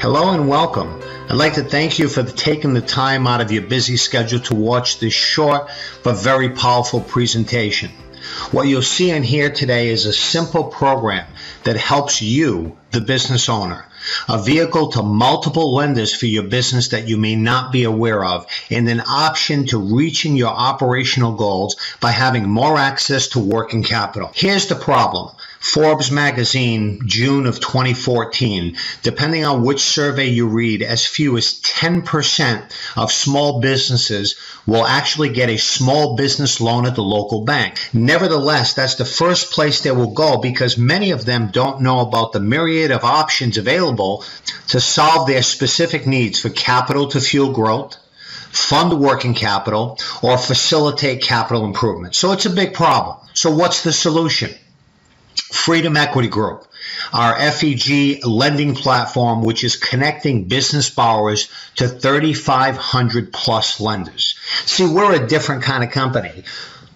Hello and welcome. I'd like to thank you for taking the time out of your busy schedule to watch this short but very powerful presentation. What you'll see in here today is a simple program that helps you, the business owner, a vehicle to multiple lenders for your business that you may not be aware of, and an option to reaching your operational goals by having more access to working capital. Here's the problem. Forbes magazine, June of 2014, depending on which survey you read, as few as 10% of small businesses will actually get a small business loan at the local bank. Nevertheless, that's the first place they will go because many of them don't know about the myriad of options available to solve their specific needs for capital to fuel growth, fund working capital, or facilitate capital improvement. So it's a big problem. So what's the solution? Freedom Equity Group, our FEG lending platform, which is connecting business borrowers to 3,500 plus lenders. See, we're a different kind of company.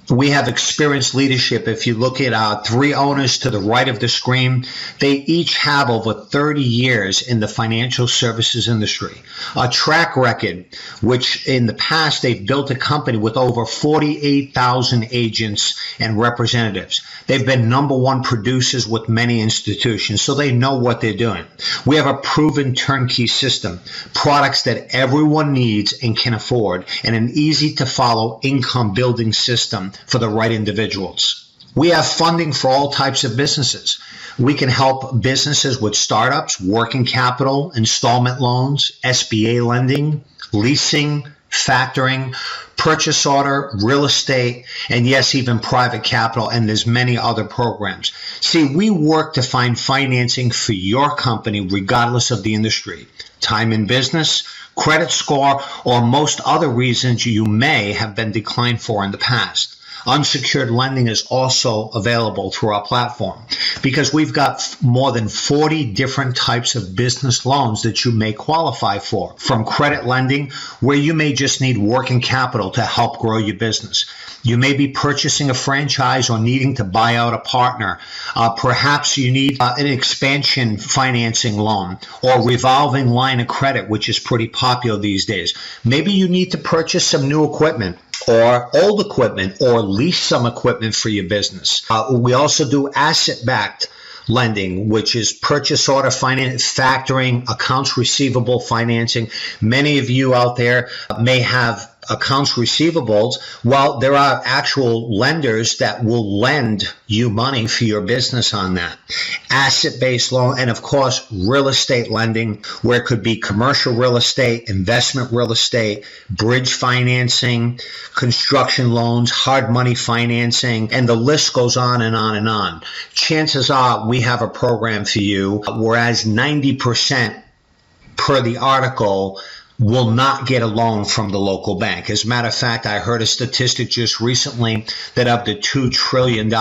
We have experienced leadership. If you look at our three owners to the right of the screen, they each have over 30 years in the financial services industry. A track record, which in the past they've built a company with over 48,000 agents and representatives. They've been #1 producers with many institutions, so they know what they're doing. We have a proven turnkey system, products that everyone needs and can afford, and an easy to follow income building system for the right individuals. We have funding for all types of businesses. We can help businesses with startups, working capital, installment loans, SBA lending, leasing, factoring, purchase order, real estate, and yes, even private capital, and there's many other programs. See, we work to find financing for your company regardless of the industry, time in business, credit score, or most other reasons you may have been declined for in the past. Unsecured lending is also available through our platform because we've got more than 40 different types of business loans that you may qualify for, from credit lending, where you may just need working capital to help grow your business. You may be purchasing a franchise or needing to buy out a partner. Perhaps you need an expansion financing loan or revolving line of credit, which is pretty popular these days. Maybe you need to purchase some new equipment or old equipment or lease some equipment for your business. We also do asset-backed lending, which is purchase order finance, factoring, accounts receivable financing. Many of you out there may have accounts receivables. Well, there are actual lenders that will lend you money for your business on that. Asset-based loan, and of course, real estate lending, where it could be commercial real estate, investment real estate, bridge financing, construction loans, hard money financing, and the list goes on and on and on. Chances are we have a program for you, whereas 90% per the article will not get a loan from the local bank. As a matter of fact, I heard a statistic just recently that of the $2 trillion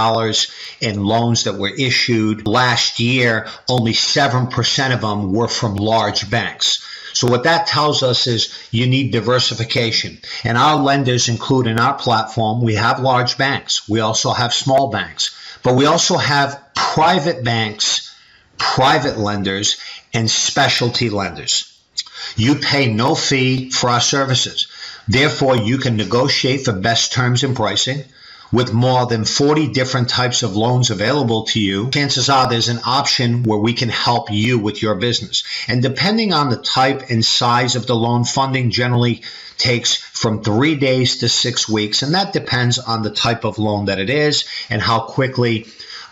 in loans that were issued last year, only 7% of them were from large banks. So what that tells us is you need diversification. And our lenders include in our platform, we have large banks. We also have small banks. But we also have private banks, private lenders, and specialty lenders. You pay no fee for our services. Therefore, you can negotiate for best terms and pricing. With more than 40 different types of loans available to you, chances are there's an option where we can help you with your business. And depending on the type and size of the loan, funding generally takes from 3 days to 6 weeks. And that depends on the type of loan that it is and how quickly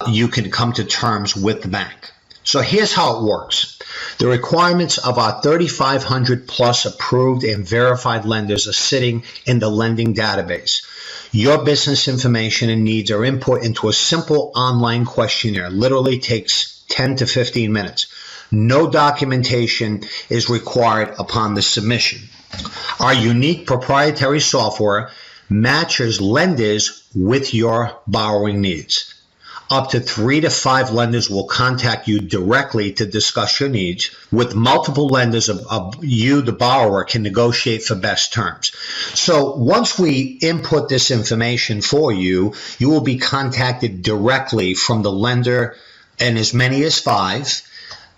you can come to terms with the bank. So here's how it works. The requirements of our 3,500 plus approved and verified lenders are sitting in the lending database. Your business information and needs are input into a simple online questionnaire. Literally takes 10 to 15 minutes. No documentation is required upon the submission. Our unique proprietary software matches lenders with your borrowing needs. Up to 3 to 5 lenders will contact you directly to discuss your needs. With multiple lenders, you, the borrower, can negotiate for best terms. So once we input this information for you, you will be contacted directly from the lender, and as many as 5.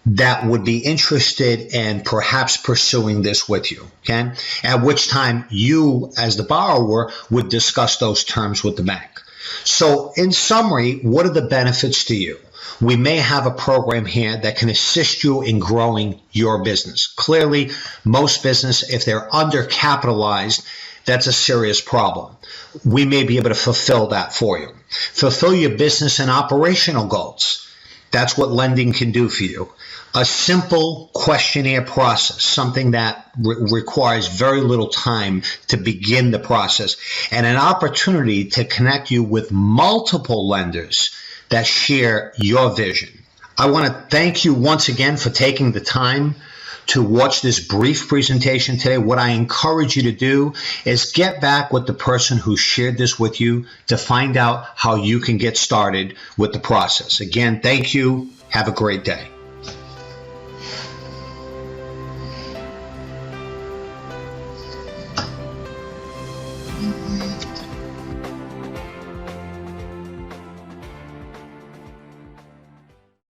that would be interested in perhaps pursuing this with you, okay? At which time you, as the borrower, would discuss those terms with the bank. So in summary, what are the benefits to you? We may have a program here that can assist you in growing your business. Clearly, most business, if they're undercapitalized, that's a serious problem. We may be able to fulfill that for you. Fulfill your business and operational goals. That's what lending can do for you. A simple questionnaire process, something that requires very little time to begin the process, and an opportunity to connect you with multiple lenders that share your vision. I want to thank you once again for taking the time to watch this brief presentation today. What I encourage you to do is get back with the person who shared this with you to find out how you can get started with the process. Again, thank you. Have a great day.